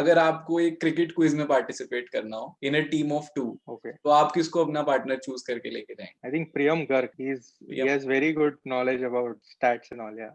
अगर आपको एक क्रिकेट क्विज में पार्टिसिपेट करना हो इन अ टीम ऑफ 2, तो आप किसको अपना पार्टनर चूज करके लेके जाएंगे? I think Priyam Garg. He has very good knowledge about stats and all. Yeah.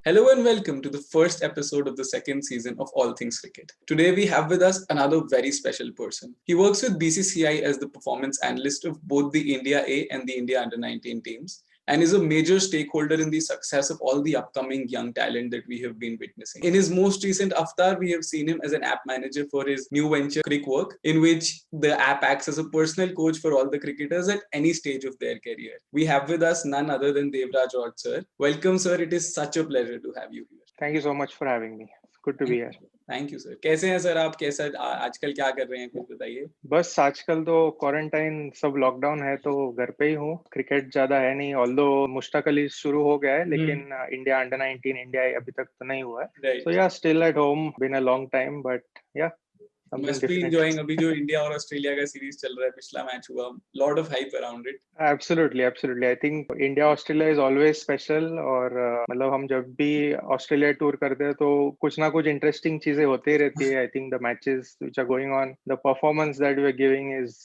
Hello and welcome to the first episode of the second season of All Things Cricket. Today we have with us another very special person. He works with BCCI as the performance analyst of both the India A and the India Under-19 teams, and is a major stakeholder in the success of all the upcoming young talent that we have been witnessing. In his most recent avatar, we have seen him as an app manager for his new venture CricWork, in which the app acts as a personal coach for all the cricketers at any stage of their career. We have with us none other than Devraj Raut, sir. Welcome, sir. It is such a pleasure to have you here. Thank you so much for having me. It's good to be here. Thank you sir. कैसे हैं sir आप? कैसा आजकल क्या कर रहे हैं, कुछ बताइए. बस आजकल तो क्वारंटाइन, सब लॉकडाउन है तो घर पे ही हूँ. क्रिकेट ज्यादा है नहीं, ऑल्दो मुश्ताक अली शुरू हो गया है, लेकिन इंडिया अंडर-19 इंडिया अभी तक तो नहीं हुआ है. So yeah still at home, been a long time, but yeah must be enjoying अभी जो इंडिया और ऑस्ट्रेलिया का सीरीज चल रहा है, पिछला मैच हुआ, lot of hype around it. Absolutely. I think India Australia is always special. और मतलब हम जब भी ऑस्ट्रेलिया टूर करते हैं तो कुछ ना कुछ इंटरेस्टिंग चीजें होती रहती है. I think the matches which are going on, the performance that we are giving is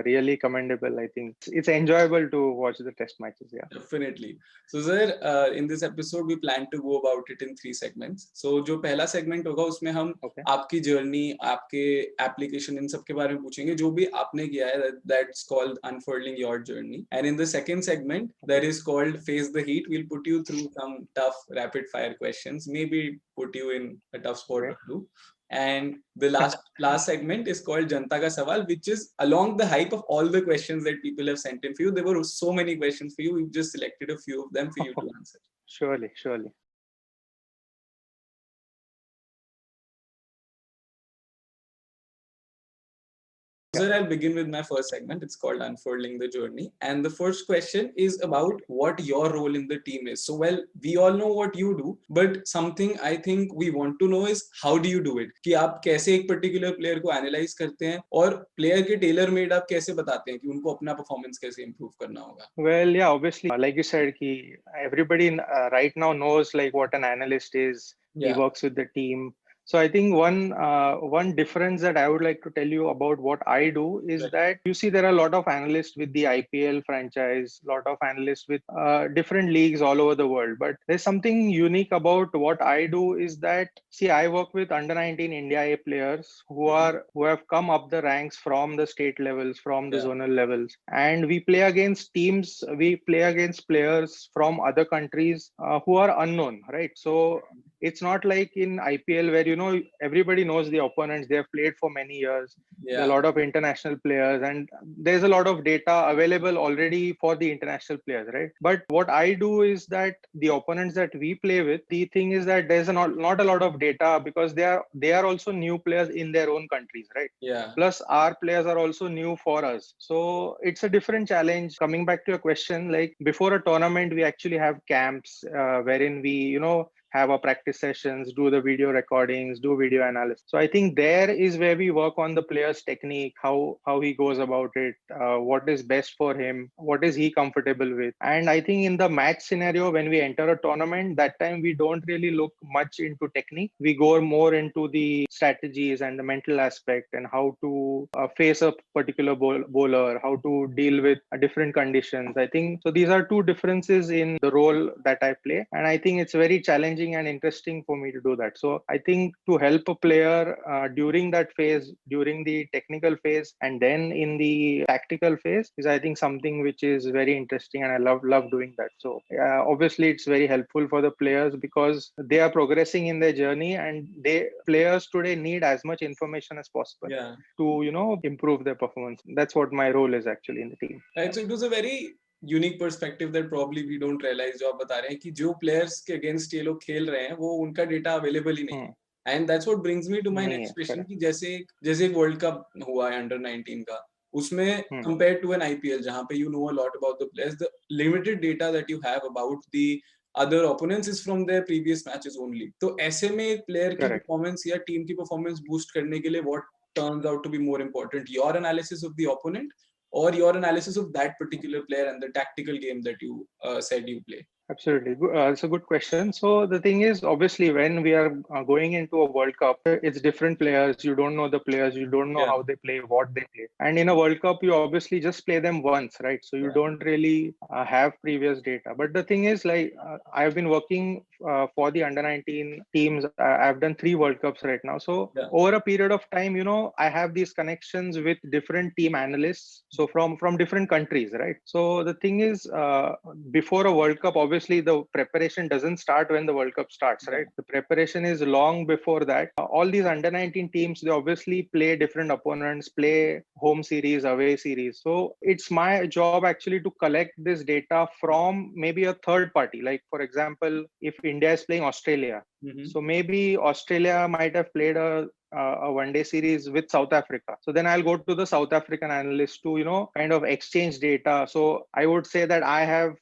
really commendable. I think it's enjoyable to watch the test matches. Yeah. Definitely. So sir, in this episode we plan to go about it in 3 segments. So जो पहला segment होगा उसमें हम आपकी journey, आपके application, इन सब के बारे में पूछेंगे जो भी आपने किया है. That's called unfurling your journey. And in the second segment, that is called Face the Heat, we'll put you through some tough rapid fire questions, maybe put you in a tough spot or two. And the last segment is called Janta Ka Sawal, which is along the hype of all the questions that people have sent in for you. There were so many questions for you. We've just selected a few of them for you to answer. Surely. Sir, I'll begin with my first segment. It's called Unfurling the Journey. And the first question is about what your role in the team is. So, well, we all know what you do, but something I think we want to know is how do you do it? कि आप कैसे एक particular player को analyze करते हैं और player के tailor made आप कैसे बताते हैं कि उनको अपना performance कैसे improve करना होगा? Well, yeah, obviously, like you said, कि everybody right now knows like what an analyst is. He works with the team. So I think one difference that I would like to tell you about what I do is that you see there are a lot of analysts with the IPL franchise, lot of analysts with different leagues all over the world. But there's something unique about what I do is that, see, I work with under-19 India A players who have come up the ranks from the state levels, from the zonal levels, and we play against teams. We play against players from other countries who are unknown, right? So it's not like in IPL where everybody knows the opponents. They have played for many years. There are a lot of international players, and there's a lot of data available already for the international players, right? But what I do is that the opponents that we play with, the thing is that there's not a lot of data because they are also new players in their own countries, right? Yeah. Plus our players are also new for us. So it's a different challenge. Coming back to your question, like before a tournament, we actually have camps wherein we, have our practice sessions, do the video recordings, do video analysis. So I think there is where we work on the player's technique, how he goes about it, what is best for him, what is he comfortable with. And I think in the match scenario, when we enter a tournament, that time we don't really look much into technique. We go more into the strategies and the mental aspect and how to face a particular bowler, how to deal with different conditions. I think so. These are two differences in the role that I play, and I think it's very challenging and interesting for me to do that. So I think to help a player during that phase, during the technical phase, and then in the tactical phase is, I think, something which is very interesting, and I love doing that. So obviously it's very helpful for the players because they are progressing in their journey, and players today need as much information as possible to improve their performance. That's what my role is actually in the team. Right. So it was a very unique perspective that probably we don't realize. जो आप बता रहे हैं कि जो players के against ये लोग खेल रहे हैं वो उनका data available ही नहीं है. And that's what brings me to my next question कि जैसे वर्ल्ड कप हुआ है under-19 का, उसमें compared to an IPL जहाँ पे you know a lot about the players, the limited data that you have about the other opponents is from their previous matches only. तो ऐसे में एक player की performance या team की performance boost करने के लिए what turns out to be more important, your analysis of the opponent or your analysis of that particular player and the tactical game that you said you play? Absolutely. It's a good question. So the thing is, obviously, when we are going into a World Cup, it's different players. You don't know the players. You don't know how they play, what they play. And in a World Cup, you obviously just play them once, right? So you don't really have previous data. But the thing is, like, I've been working for the under 19 teams. I've done 3 World Cups right now. So over a period of time, I have these connections with different team analysts. So from different countries, right? So the thing is, before a World Cup, obviously the preparation doesn't start when the World Cup starts, right? The preparation is long before that. All these under 19 teams, they obviously play different opponents, play home series, away series. So it's my job actually to collect this data from maybe a third party. Like, for example, if India is playing Australia, so maybe Australia might have played a one-day series with South Africa. So then I'll go to the South African analyst to, kind of exchange data. So I would say that I have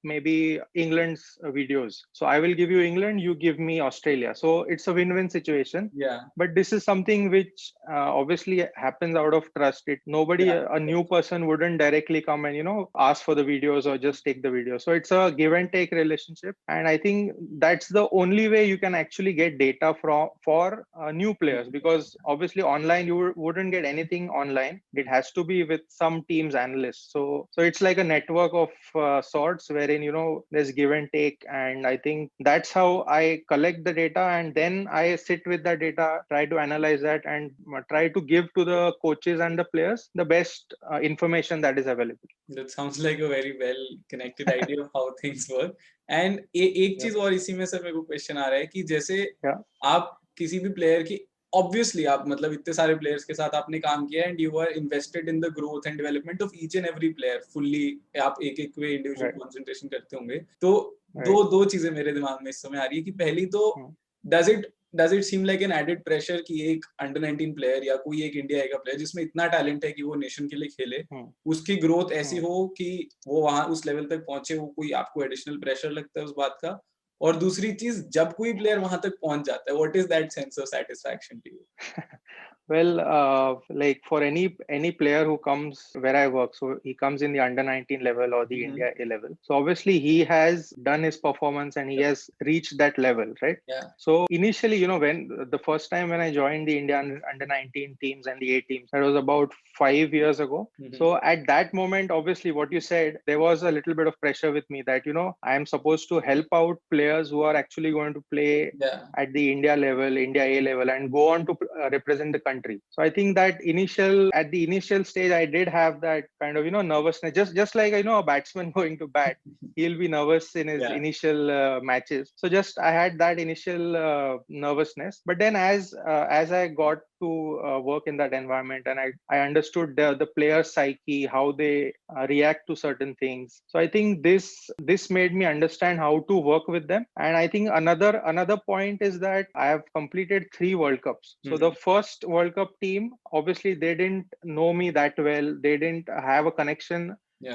maybe England's videos. So I will give you England, you give me Australia. So it's a win-win situation. Yeah. But this is something which obviously happens out of trust. Nobody, a new person wouldn't directly come and, ask for the videos or just take the video. So it's a give and take relationship. And I think that's the only way you can actually get data for new players, because obviously online you wouldn't get anything online. It has to be with some team's analysts. So it's like a network of sorts wherein there's give and take, and I think that's how I collect the data, and then I sit with the data, try to analyze that, and try to give to the coaches and the players the best information that is available. That sounds like a very well connected idea of how things work. And एक चीज और इसी में sir मेरे को question आ रहा है कि जैसे आप किसी भी प्लेयर की ऑब्वियसली आप मतलब इतने सारे प्लेयर्स के साथ आपने काम किया and you are invested in the growth and development of each and every player fully, आप एक एक वे इंडिविजुअल कंसंट्रेशन करते होंगे. तो दो चीजें मेरे दिमाग में इस समय आ रही है कि पहली तो does it seem like an added pressure कि एक अंडर 19 प्लेयर या कोई एक इंडिया का प्लेयर जिसमें इतना टैलेंट है कि वो नेशन के लिए खेले, उसकी ग्रोथ ऐसी हो कि वो वहां उस लेवल तक पहुंचे, वो कोई आपको एडिशनल प्रेशर लगता है उस बात का? और दूसरी चीज, जब कोई प्लेयर वहां तक पहुंच जाता है, what is that sense of satisfaction to you? Well, like for any player who comes where I work, so he comes in the under 19 level or the India A level. So obviously he has done his performance and he has reached that level, right? Yeah. So initially, when the first time when I joined the India under 19 teams and the A teams, that was about 5 years ago. So at that moment, obviously what you said, there was a little bit of pressure with me that, I am supposed to help out players who are actually going to play at the India level, India A level, and go on to represent the country. So I think that at the initial stage, I did have that kind of, nervousness, just like, a batsman going to bat, he'll be nervous in his initial matches. So just, I had that initial nervousness, but then as I got to work in that environment, and I understood the player psyche, how they react to certain things. So I think this made me understand how to work with them. And I think another point is that I have completed 3 World Cups. So the first World Cup team, obviously they didn't know me that well. They didn't have a connection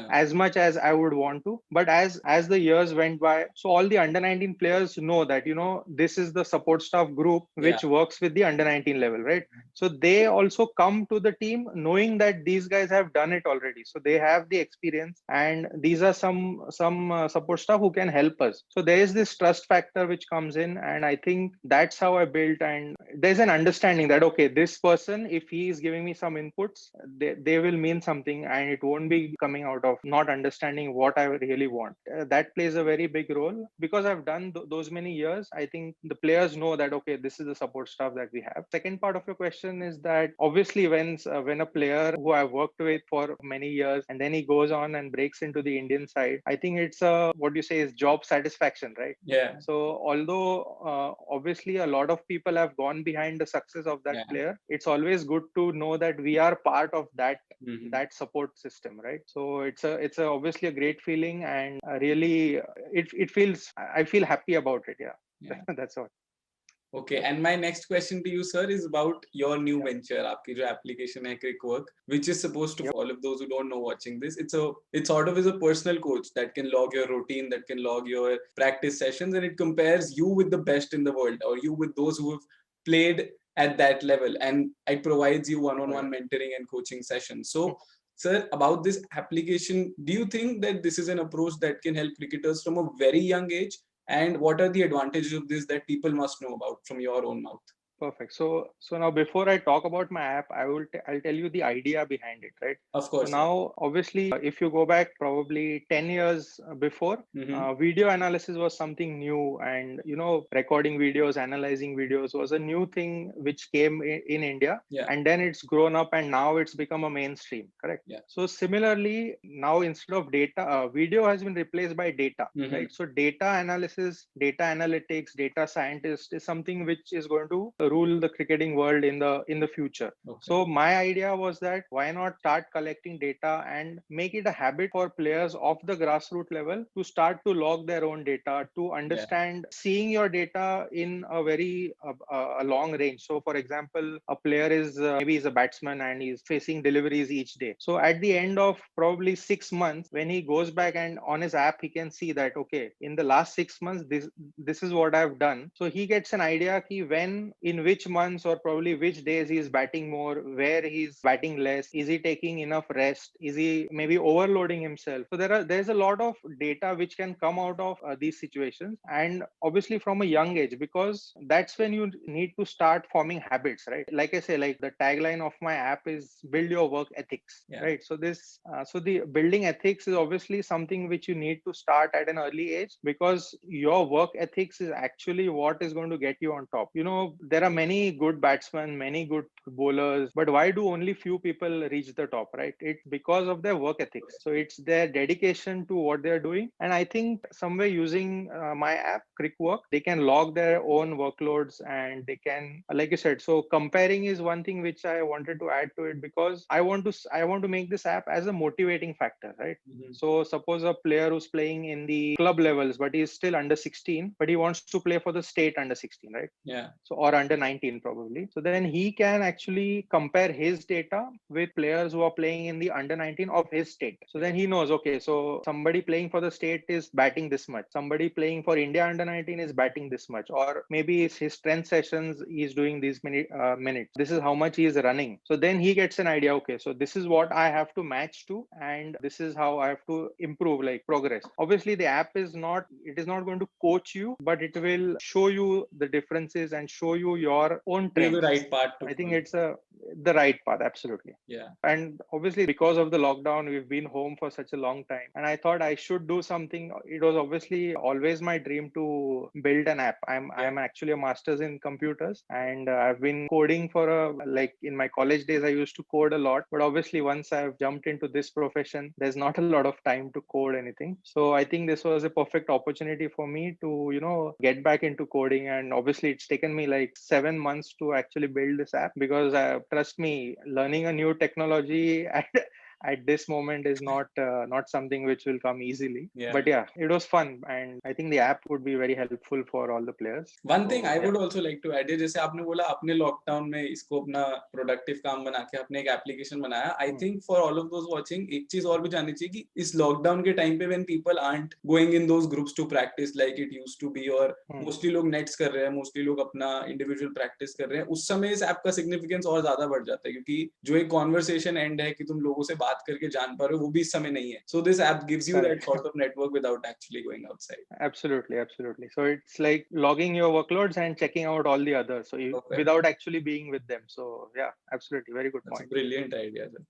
as much as I would want to. But as the years went by, so all the under 19 players know that, this is the support staff group which works with the under 19 level, right? So they also come to the team knowing that these guys have done it already. So they have the experience, and these are some support staff who can help us. So there is this trust factor which comes in, and I think that's how I built. And there's an understanding that, okay, this person, if he is giving me some inputs, they will mean something, and it won't be coming out of not understanding what I really want. That plays a very big role. Because I've done those many years, I think the players know that, okay, this is the support staff that we have. Second part of your question is that obviously when a player who I've worked with for many years and then he goes on and breaks into the Indian side, I think it's what you say is job satisfaction, right? Yeah. So although obviously a lot of people have gone behind the success of that player, it's always good to know that we are part of that that support system, right? So it's obviously a great feeling, and really it feels, I feel happy about it. Yeah. That's all. Okay, and my next question to you, sir, is about your new venture, आपकी जो application है CricWork, which is supposed to, for all of those who don't know watching this, it sort of is a personal coach that can log your routine, that can log your practice sessions, and it compares you with the best in the world, or you with those who have played at that level, and it provides you one-on-one mentoring and coaching sessions. So Sir, about this application, do you think that this is an approach that can help cricketers from a very young age? And what are the advantages of this that people must know about from your own mouth? Perfect. So now before I talk about my app, I'll tell you the idea behind it, right? Of course. So now, obviously, if you go back probably 10 years before, video analysis was something new, and recording videos, analyzing videos was a new thing which came in India, and then it's grown up, and now it's become a mainstream. Correct. Yeah. So similarly, now instead of data, video has been replaced by data, right? So data analysis, data analytics, data scientist is something which is going to rule the cricketing world in the future. Okay. So my idea was that why not start collecting data and make it a habit for players of the grassroots level to start to log their own data, to understand seeing your data in a very a long range. So for example, a player is maybe he's a batsman and he's facing deliveries each day. So at the end of probably 6 months, when he goes back and on his app, he can see that, okay, in the last 6 months, this is what I've done. So he gets an idea when in which months or probably which days he's batting more, where he's batting less, is he taking enough rest, is he maybe overloading himself. So there's a lot of data which can come out of these situations, and obviously from a young age, because that's when you need to start forming habits, right? Like I say, like the tagline of my app is build your work ethics, right? So so the building ethics is obviously something which you need to start at an early age, because your work ethics is actually what is going to get you on top. There are many good batsmen, many good bowlers, but why do only few people reach the top, right? It's because of their work ethics. So it's their dedication to what they're doing. And I think somewhere using my app, CricWork, they can log their own workloads, and they can, like you said, so comparing is one thing which I wanted to add to it, because I want to make this app as a motivating factor, right? So suppose a player who's playing in the club levels, but he's still under 16, but he wants to play for the state under 16, right? Yeah. So, or under 19 probably. So then he can actually compare his data with players who are playing in the under 19 of his state. So then he knows, okay, so somebody playing for the state is batting this much. Somebody playing for India under 19 is batting this much. Or maybe it's his strength sessions, he's doing these many minutes. This is how much he is running. So then he gets an idea, okay, so this is what I have to match to, and this is how I have to improve, like progress. Obviously, the app is not going to coach you, but it will show you the differences and show you your own trends. The right path. I think it's the right path, absolutely. Yeah. And obviously, because of the lockdown, we've been home for such a long time, and I thought I should do something. It was obviously always my dream to build an app. I'm actually a master's in computers, and I've been coding for like in my college days, I used to code a lot. But obviously, once I've jumped into this profession, there's not a lot of time to code anything. So I think this was a perfect opportunity for me to, get back into coding. And obviously, it's taken me like 7 months to actually build this app, because trust me, learning a new technology at this moment is not something which will come easily. But yeah, it was fun, and I think the app would be very helpful for all the players. One thing I would also like to add है, जैसे आपने बोला आपने lockdown में इसको अपना productive काम बना के आपने एक एप्लीकेशन बनाया. I think for all of those watching, एक चीज और भी जाननी चाहिए कि इस लॉकडाउन के टाइम पे when people aren't going in those groups to practice like it used to be, और mostly लोग नेट्स कर रहे हैं, mostly लोग अपना इंडिविजुअल प्रैक्टिस कर रहे हैं, उस समय इस ऐप का सिग्निफिकेंस और ज्यादा बढ़ जाता है, क्योंकि जो एक कॉन्वर्सेशन एंड है कि तुम लोगों से बात करके जान पा रहे हो, वो भी इस समय नहीं है. So this app gives you that sort of network without actually going outside. Absolutely. So it's like logging your workloads and checking out all the others, so without actually being with them. So yeah, absolutely, very good point. That's a brilliant idea, sir.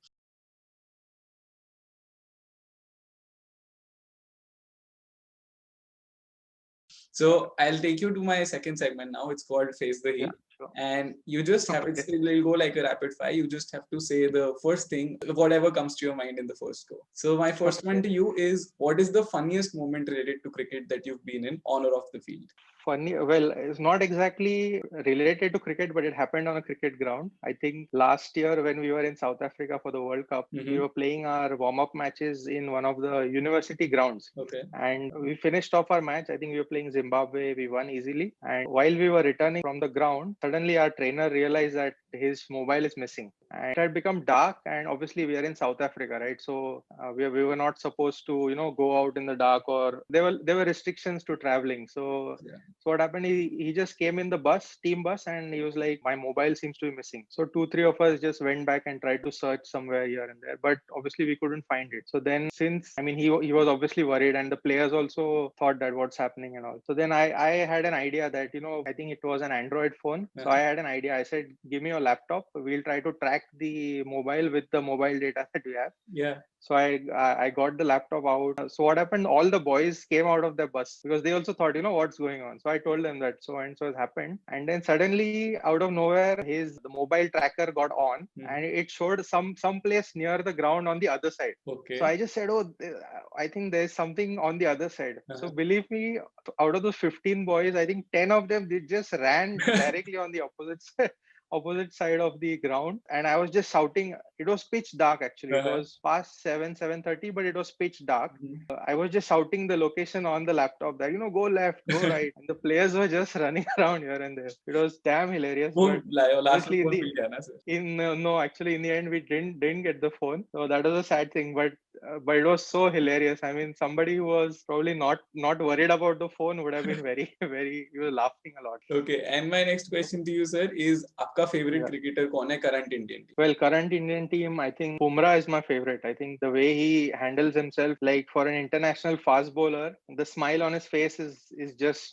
So I'll take you to my second segment now. It's called Face the Heat. Yeah, sure. And you just have it'll go like a rapid fire. You just have to say the first thing, whatever comes to your mind in the first go. So my first one to you is, what is the funniest moment related to cricket that you've been in, on or off the field? Funny, well, it's not exactly related to cricket, but it happened on a cricket ground. I think last year when we were in South Africa for the World Cup, we were playing our warm-up matches in one of the university grounds. Okay. And we finished off our match. I think we were playing Zimbabwe. We won easily. And while we were returning from the ground, suddenly our trainer realized that his mobile is missing. And it had become dark, and obviously we are in South Africa, right? So we were not supposed to, go out in the dark, or there were restrictions to traveling. So what happened? He just came in the team bus, and he was like, my mobile seems to be missing. So 2-3 of us just went back and tried to search somewhere here and there, but obviously we couldn't find it. So then, since he was obviously worried, and the players also thought that what's happening and all. So then I had an idea that, I think it was an Android phone. So I had an idea. I said, give me your laptop. We'll try to track the mobile with the mobile data that we have. Yeah. So I got the laptop out. So what happened? All the boys came out of their bus because they also thought, what's going on. So I told them that so and so has happened. And then suddenly, out of nowhere, the mobile tracker got on, and it showed some place near the ground on the other side. Okay. So I just said, I think there's something on the other side. So believe me, out of those 15 boys, I think 10 of them, they just ran directly on the opposite side of the ground, and I was just shouting. It was pitch dark, actually. It was past 7:30, but it was pitch dark. I was just shouting the location on the laptop that, go left, go right, and the players were just running around here and there. It was damn hilarious. But obviously no, actually in the end we didn't get the phone, so that was a sad thing. But it was so hilarious. Somebody who was probably not worried about the phone would have been very very, he was laughing a lot. Okay, and my next question to you, sir, is आपका favorite cricketer कौन है current Indian team? Well, current Indian team, I think Bumrah is my favorite. I think the way he handles himself, like for an international fast bowler, the smile on his face is just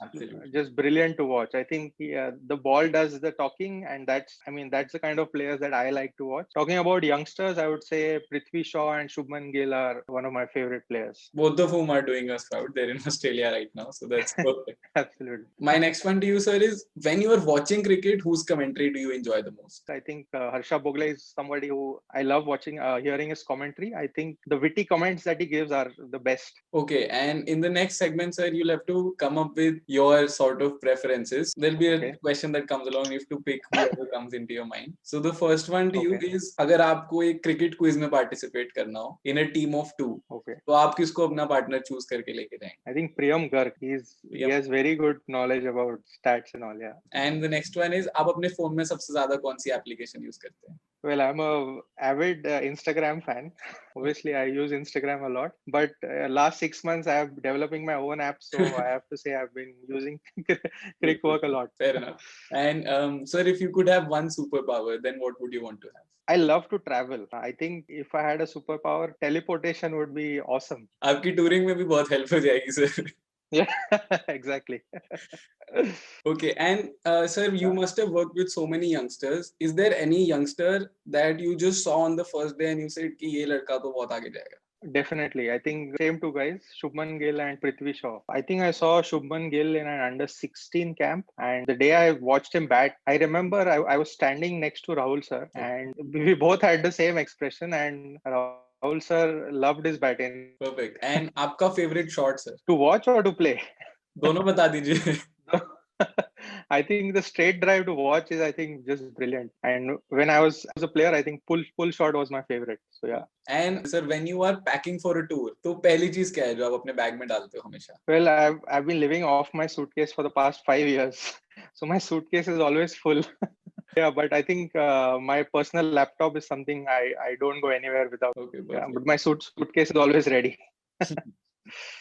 brilliant to watch. I think the ball does the talking, and that's the kind of players that I like to watch. Talking about youngsters, I would say Prithvi Shaw and Shubman Gill are one of my favorite players. Both of whom are doing us proud. They're in Australia right now, so that's perfect. Absolutely. My next one to you, sir, is when you are watching cricket, whose commentary do you enjoy the most? I think Harsha Bogle is somebody who I love watching, hearing his commentary. I think the witty comments that he gives are the best. Okay, and in the next segment, sir, you'll have to come up with your sort of preferences. There'll be a question that comes along. You have to pick whoever comes into your mind. So the first one to you is, अगर आपको एक cricket quiz में participate करना हो in a team of 2, तो आप किसको अपना partner choose करके लेके जाएंगे? I think Priyam Garg. He has very good knowledge about stats and all. Yeah. And the next one is, आप अपने phone में सबसे ज़्यादा कौन सी application use करते हैं? Well, I'm a avid Instagram fan. Obviously, I use Instagram a lot. But last 6 months, I am developing my own app. So I have to say I've been using CricWork a lot. Fair enough. And sir, if you could have one superpower, then what would you want to have? I love to travel. I think if I had a superpower, teleportation would be awesome. आपकी touring में भी बहुत help हो जाएगी, sir. Yeah, exactly. Okay, and sir, you must have worked with so many youngsters. Is there any youngster that you just saw on the first day and you said कि ये लड़का तो बहुत आगे जाएगा? Definitely. I think same two guys, Shubman Gill and Prithvi Shaw. I think I saw Shubman Gill in an under 16 camp, and the day I watched him bat, I remember I was standing next to Rahul sir, and we both had the same expression, and Rahul sir loved his batting. Perfect. And आपका favorite shot, sir? To watch or to play? दोनों बता दीजिए. I think the straight drive to watch is, I think, just brilliant. And when I was a player, I think pull shot was my favorite. So yeah. And sir, when you are packing for a tour, तो पहली चीज क्या है जो आप अपने bag में डालते हो हमेशा? Well, I've been living off my suitcase for the past 5 years, so my suitcase is always full. Yeah, but I think my personal laptop is something I don't go anywhere without. Okay, yeah, but my suitcase is always ready.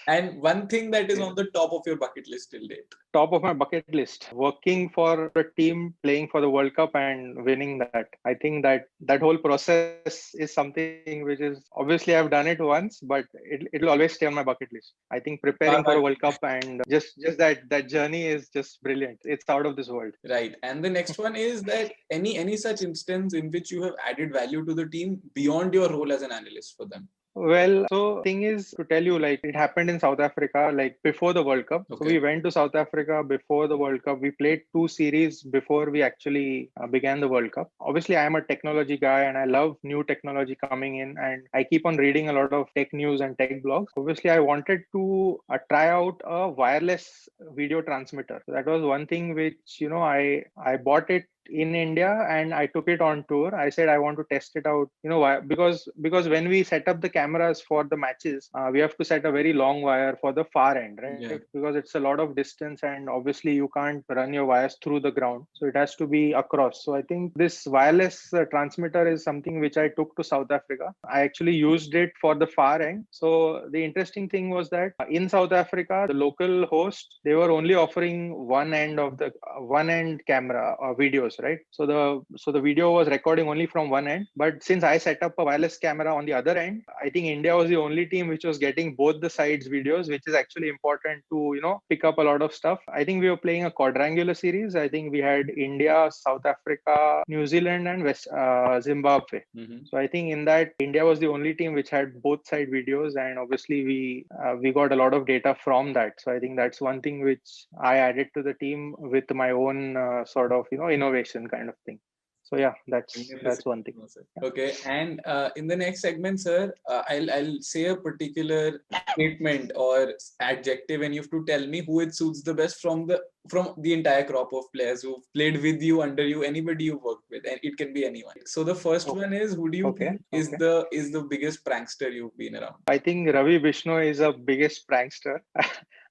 And one thing that is on the top of your bucket list till date? Top of my bucket list, working for a team, playing for the World Cup and winning that. I think that whole process is something which is, obviously I've done it once, but it'll always stay on my bucket list. I think preparing for a World Cup and just that journey is just brilliant. It's out of this world. Right. And the next one is that any such instance in which you have added value to the team beyond your role as an analyst for them? Well, so thing is, to tell you, like, it happened in South Africa, like before the World Cup. So we went to South Africa before the World Cup. We played 2 series before we actually began the World Cup. Obviously, I'm a technology guy and I love new technology coming in, and I keep on reading a lot of tech news and tech blogs. Obviously, I wanted to try out a wireless video transmitter. So that was one thing which, I bought it in India and I took it on tour. I said I want to test it out. You know why? Because when we set up the cameras for the matches, we have to set a very long wire for the far end, right? Yeah. Because it's a lot of distance, and obviously you can't run your wires through the ground, so it has to be across. So I think this wireless transmitter is something which I took to South Africa. I actually used it for the far end. So the interesting thing was that in South Africa, the local host, they were only offering one end of the one end camera or videos, right? So the video was recording only from one end. But since I set up a wireless camera on the other end, I think India was the only team which was getting both the sides videos, which is actually important to, you know, pick up a lot of stuff. I think we were playing a quadrangular series. I think we had India, South Africa, New Zealand, and Zimbabwe. So I think in that, India was the only team which had both side videos, and obviously we got a lot of data from that. So I think that's one thing which I added to the team with my own sort of, you know, innovation kind of thing. So yeah, that's one thing. Okay, and in the next segment, sir, I'll say a particular statement or adjective, and you have to tell me who it suits the best from the entire crop of players who played with you, under you, anybody you worked with, and it can be anyone. So the first one is, who do you think is the biggest prankster you've been around? I think Ravi Bishnoi is a biggest prankster.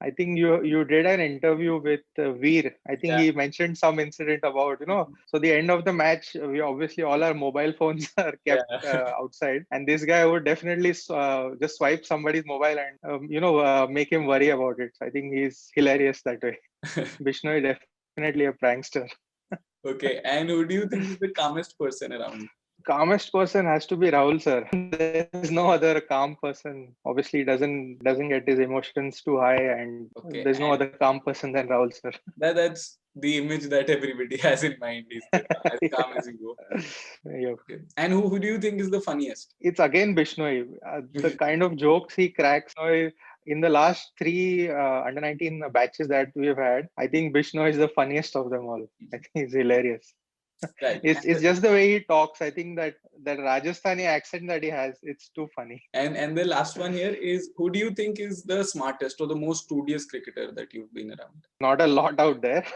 I think you did an interview with Veer. I think he mentioned some incident about, you know, so the end of the match, we obviously all our mobile phones are kept outside, and this guy would definitely just swipe somebody's mobile and make him worry about it. So I think he's hilarious that way. Bishnoi definitely a prankster. Okay, and who do you think is the calmest person around? Calmest person has to be Rahul sir. There's no other calm person. Obviously, doesn't get his emotions too high, and there's no other calm person than Rahul sir. That's the image that everybody has in mind. Is as calm as you go. Okay. And who do you think is the funniest? It's again Bishnoi. The kind of jokes he cracks. In the last 3 under 19 batches that we've had, I think Bishnoi is the funniest of them all. I think he's hilarious. Right. It's just the way he talks. I think that Rajasthani accent that he has, it's too funny. And the last one here is, who do you think is the smartest or the most studious cricketer that you've been around? Not a lot out there,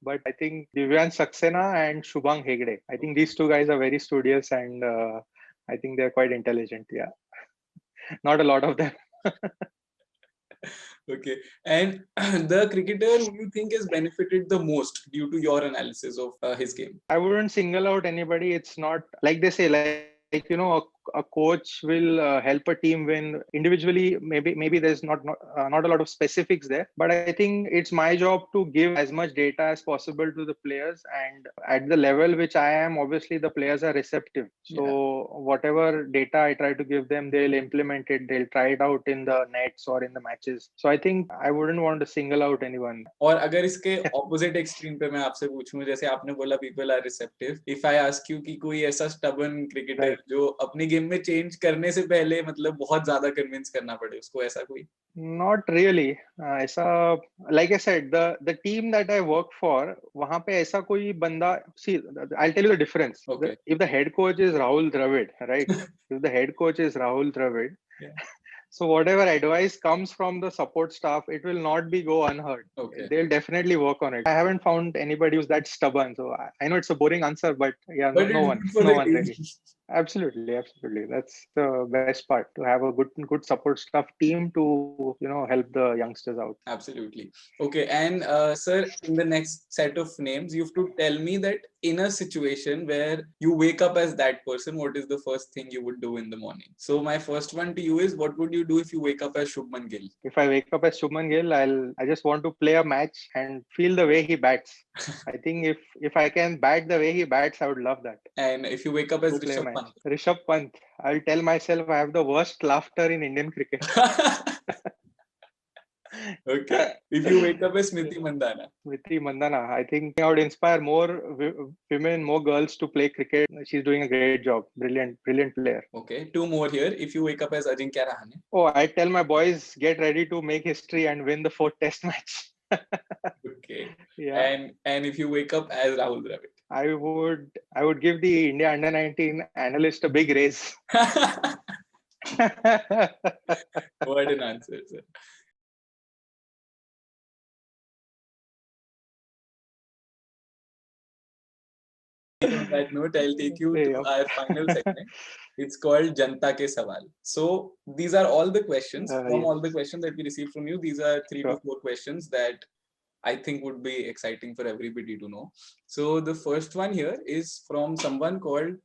but I think Divyan Saxena and Shubham Hegde. I think these two guys are very studious, and I think they're quite intelligent. Yeah, not a lot of them. Okay, and the cricketer who you think has benefited the most due to your analysis of his game? I wouldn't single out anybody. It's not like they say, like you know, a coach will help a team win individually. Maybe there's not a lot of specifics there, but I think it's my job to give as much data as possible to the players, and at the level which I am, obviously the players are receptive. So whatever data I try to give them, they'll implement it. They'll try it out in the nets or in the matches. So I think I wouldn't want to single out anyone. और अगर इसके opposite extreme पे मैं आपसे पूछूं, जैसे आपने बोला people are receptive. If I ask you कि कोई ऐसा stubborn cricketer जो अपनी गेम में चेंज करने से पहले मतलब बहुत ज्यादा कन्विंस करना पड़े उसको, ऐसा कोई? Not really. ऐसा, like I said, the team that I work for, वहाँ पे ऐसा कोई बंदा, see, I'll tell you the difference. Okay. If the head coach is Rahul Dravid, right? If the head coach is Rahul Dravid, so whatever advice comes from the support staff, it will not go unheard. Okay. They'll definitely work on it. I haven't found anybody who's that stubborn. So I know it's a boring answer, but yeah, no one really. Absolutely. That's the best part, to have a good support staff team to, you know, help the youngsters out. Absolutely. Okay, and sir, in the next set of names, you have to tell me that in a situation where you wake up as that person, what is the first thing you would do in the morning? So my first one to you is, what would you do if you wake up as Shubman Gill? If I wake up as Shubman Gill, I just want to play a match and feel the way he bats. I think if I can bat the way he bats, I would love that. And if you wake up as Rishabh Pant? Rishabh Pant, I'll tell myself I have the worst laughter in Indian cricket. Okay. If you wake up as Smriti Mandhana? I think I would inspire more women, more girls to play cricket. She's doing a great job. Brilliant player. Okay. 2 more here. If you wake up as Ajinkya Rahane? Oh, I tell my boys, get ready to make history and win the 4th test match. Okay. Yeah. And if you wake up as Rahul Dravid? I would give the India under 19 analyst a big raise. What an answer, sir. On that note, I'll take you to our final segment. It's called Janta Ke Sawal. So these are all the questions. From all the questions that we received from you, these are 3 to 4 questions that I think would be exciting for everybody to know. So the first one here is from someone called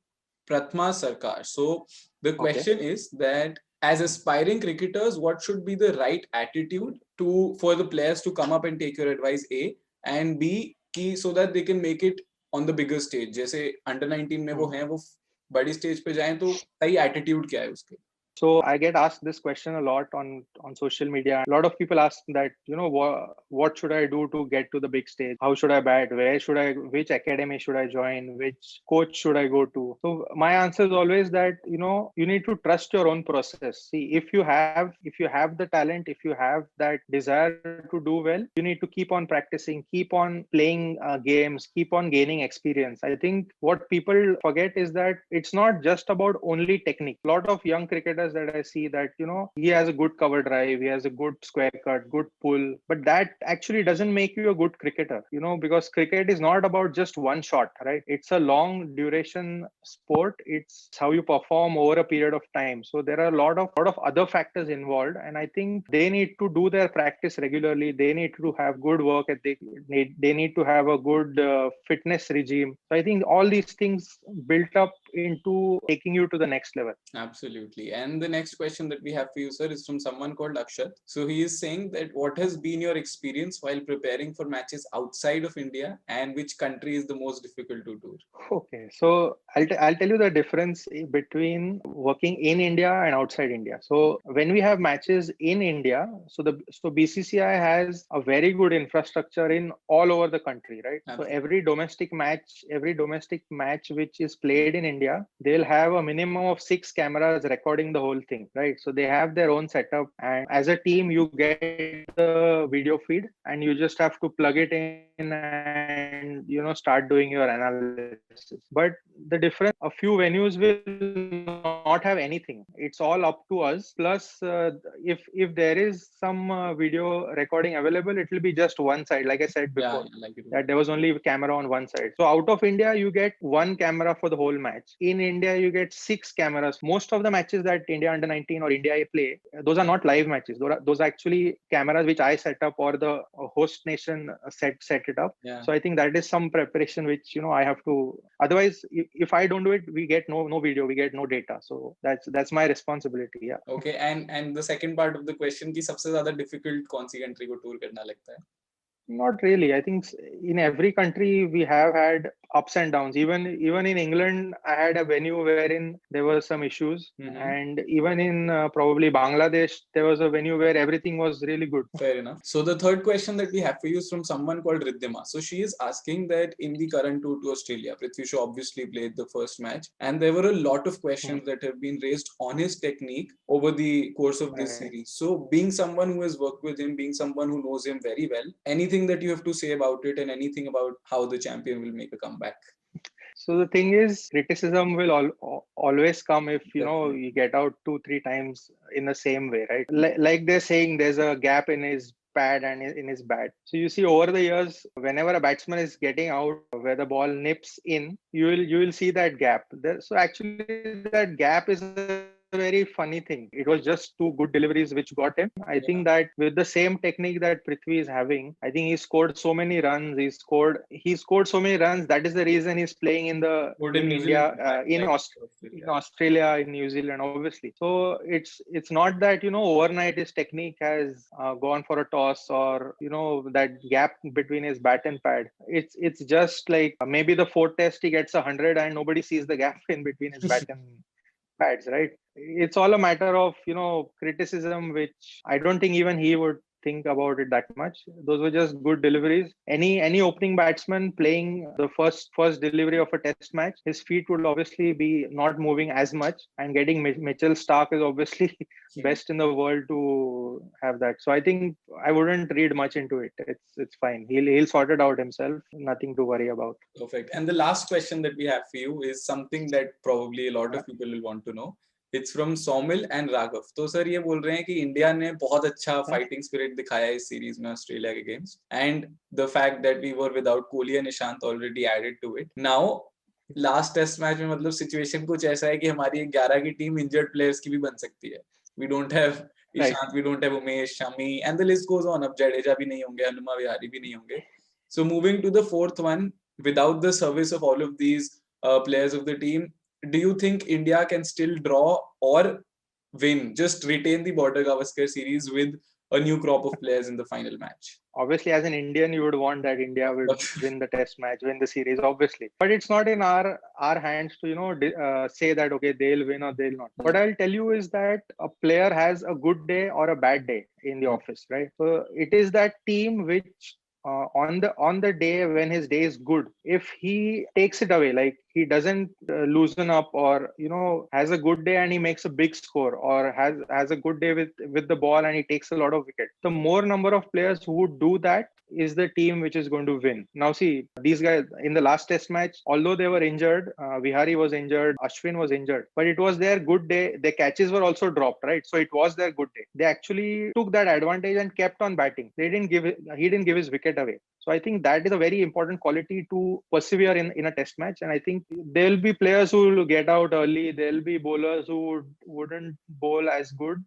Pratma Sarkar. So the question is that as aspiring cricketers, what should be the right attitude for the players to come up and take your advice, A, and B, कि so that they can make it on the bigger stage. जैसे under 19 में वो हैं, वो बड़ी stage पे जाएं, तो सही attitude क्या है उसके? So I get asked this question a lot on social media. A lot of people ask that, what should I do to get to the big stage? How should I bat? Which academy should I join? Which coach should I go to? So my answer is always that, you need to trust your own process. See, if you have the talent, if you have that desire to do well, you need to keep on practicing, keep on playing games, keep on gaining experience. I think what people forget is that it's not just about only technique. A lot of young cricketers that I see that, he has a good cover drive, he has a good square cut, good pull, but that actually doesn't make you a good cricketer, because cricket is not about just one shot, right? It's a long duration sport. It's how you perform over a period of time. So there are a lot of other factors involved, and I think they need to do their practice regularly. They need to have good work ethic. They need to have a good fitness regime. So I think all these things built up into taking you to the next level. Absolutely. And the next question that we have for you, sir, is from someone called Akshat. So he is saying that what has been your experience while preparing for matches outside of India, and which country is the most difficult to tour? Okay, so I'll tell you the difference between working in India and outside India. So when we have matches in India, so BCCI has a very good infrastructure in all over the country, right? Absolutely. So every domestic match which is played in India, they'll have a minimum of 6 cameras recording the whole thing, right? So they have their own setup, and as a team you get the video feed and you just have to plug it in and start doing your analysis. But the difference, a few venues will not have anything. It's all up to us. Plus, if there is some video recording available, it will be just one side. Like I said before, that there was only a camera on one side. So out of India, you get one camera for the whole match. In India, you get 6 cameras. Most of the matches that India under 19 or India play, those are not live matches. Those are actually cameras which I set up or the host nation set it up. Yeah. So I think that is some preparation which I have to. Otherwise, if I don't do it, we get no video, we get no data. So that's my responsibility. Yeah. Okay, and the second part of the question, कि सबसे ज़्यादा difficult कौन सी country को tour करना लगता है? Not really. I think in every country we have had ups and downs. Even in England, I had a venue wherein there were some issues, and even in probably Bangladesh, there was a venue where everything was really good. Fair enough. So the third question that we have for you is from someone called Riddhima. So she is asking that in the current tour to Australia, Prithvi Shaw obviously played the first match, and there were a lot of questions that have been raised on his technique over the course of this series. So being someone who has worked with him, being someone who knows him very well, anything that you have to say about it and anything about how the champion will make a comeback? So the thing is, criticism will always come if you get out 2-3 times in the same way, right? Like they're saying, there's a gap in his pad and in his bat. So you see over the years, whenever a batsman is getting out where the ball nips in, you will see that gap. So actually that gap is a very funny thing. It was just 2 good deliveries which got him. I think that with the same technique that Prithvi is having, I think he scored so many runs. He scored so many runs. That is the reason he's playing in India, in Australia, in New Zealand, obviously. So it's not that overnight his technique has gone for a toss or that gap between his bat and pad. It's just like maybe the 4th test he gets 100 and nobody sees the gap in between his bat and pads, right? It's all a matter of criticism, which I don't think even he would think about it that much. Those were just good deliveries. Any opening batsman playing the first delivery of a test match, his feet would obviously be not moving as much, and getting Mitchell Stark is obviously best in the world to have that. So I think I wouldn't read much into it. It's fine. He'll sort it out himself. Nothing to worry about. Perfect. And the last question that we have for you is something that probably a lot of people will want to know. It's from Saumil and Raghav. तो sir ये बोल रहे हैं कि India ने बहुत अच्छा fighting spirit दिखाया इस सीरीज में ऑस्ट्रेलिया के against, and the fact that we were without Kohli and Nishant already added to it. Now last test match में मतलब सिचुएशन कुछ ऐसा है कि हमारी 11 की टीम इंजर्ड प्लेयर्स की भी बन सकती है. We don't have Ishant, we don't have Umesh, Shami and the list goes on. अब जडेजा भी नहीं होंगे, हनुमा विहारी भी नहीं होंगे. So moving to the fourth one, without the service of all of these players of the team, do you think India can still draw or win, just retain the Border Gavaskar series with a new crop of players in the final match? Obviously, as an Indian, you would want that India would win the test match, win the series, obviously. But it's not in our hands to say that okay, they'll win or they'll not. What I'll tell you is that a player has a good day or a bad day in the office, right? So it is that team which on the day when his day is good, if he takes it away, like he doesn't loosen up, or has a good day and he makes a big score, or has a good day with the ball and he takes a lot of wickets, the more number of players who would do that is the team which is going to win. Now see, these guys in the last test match, although they were injured, Vihari was injured, Ashwin was injured, but it was their good day. Their catches were also dropped, right? So it was their good day. They actually took that advantage and kept on batting. He didn't give his wicket away. So I think that is a very important quality to persevere in a test match. And I think there will be players who will get out early. There will be bowlers who wouldn't bowl as good.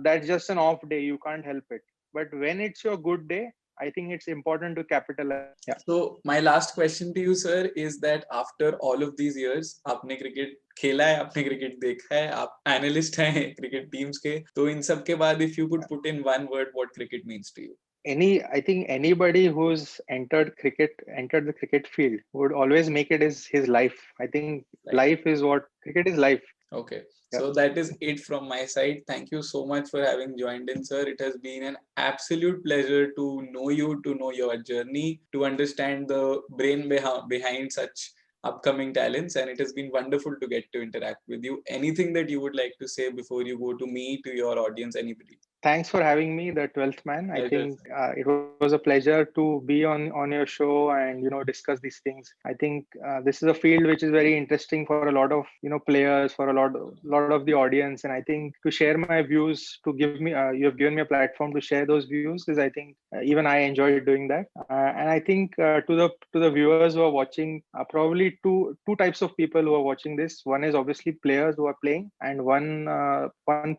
That's just an off day. You can't help it. But when it's your good day, I think it's important to capitalize. Yeah. So my last question to you, sir, is that after all of these years, आपने cricket खेला है, आपने cricket देखा है, आप analyst हैं cricket teams के, तो इन सब के बाद if you could put in one word what cricket means to you? I think anybody who's entered the cricket field would always make it as his life. I think life is what cricket is life. Okay. So that is it from my side. Thank you so much for having joined in, sir. It has been an absolute pleasure to know you, to know your journey, to understand the brain behind such upcoming talents, and it has been wonderful to get to interact with you. Anything that you would like to say before you go to me, to your audience, anybody? Thanks for having me, the 12th man. I think it was a pleasure to be on your show and discuss these things. I think this is a field which is very interesting for a lot of players, for a lot of the audience, and I think to share my views, to give me you have given me a platform to share those views, is I think even I enjoyed doing that. And I think to the viewers who are watching, probably two types of people who are watching this. One is obviously players who are playing, and one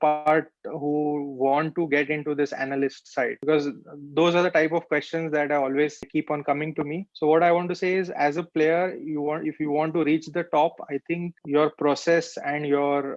part who want to get into this analyst side, because those are the type of questions that I always keep on coming to me. So what I want to say is, as a player, if you want to reach the top, I think your process and your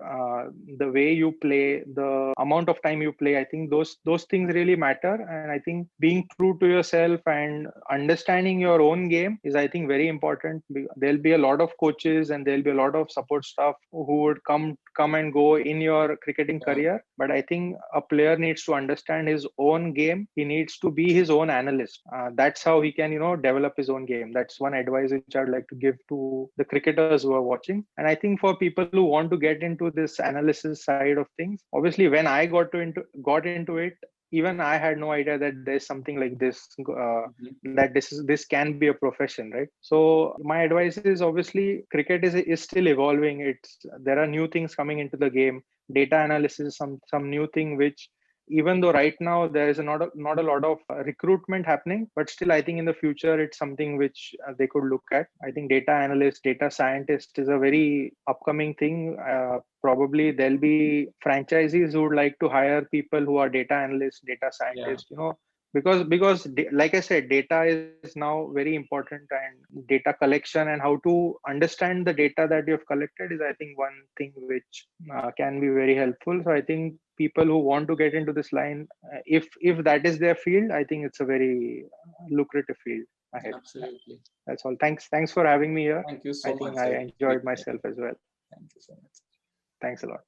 the way you play, the amount of time you play, I think those things really matter. And I think being true to yourself and understanding your own game is, I think, very important. There'll be a lot of coaches and there'll be a lot of support staff who would come and go in your cricketing career, but I think a player needs to understand his own game. He needs to be his own analyst. That's how he can develop his own game. That's one advice which I'd like to give to the cricketers who are watching. And I think for people who want to get into this analysis side of things, obviously when I got into it, even I had no idea that there's something like this, that this can be a profession, right? So my advice is, obviously cricket is still evolving. There are new things coming into the game. Data analysis, some new thing which, even though right now there is not a lot of recruitment happening, but still I think in the future it's something which they could look at. I think data analyst, data scientist is a very upcoming thing. Probably there'll be franchisees who would like to hire people who are data analysts, data scientists, because like I said, data is now very important, and data collection and how to understand the data that you've collected is, I think, one thing which can be very helpful. So I think people who want to get into this line, if that is their field, I think it's a very lucrative field ahead. Absolutely. That's all. Thanks for having me here. Thank you so much. I enjoyed myself as well. Thank you so much. Thanks a lot.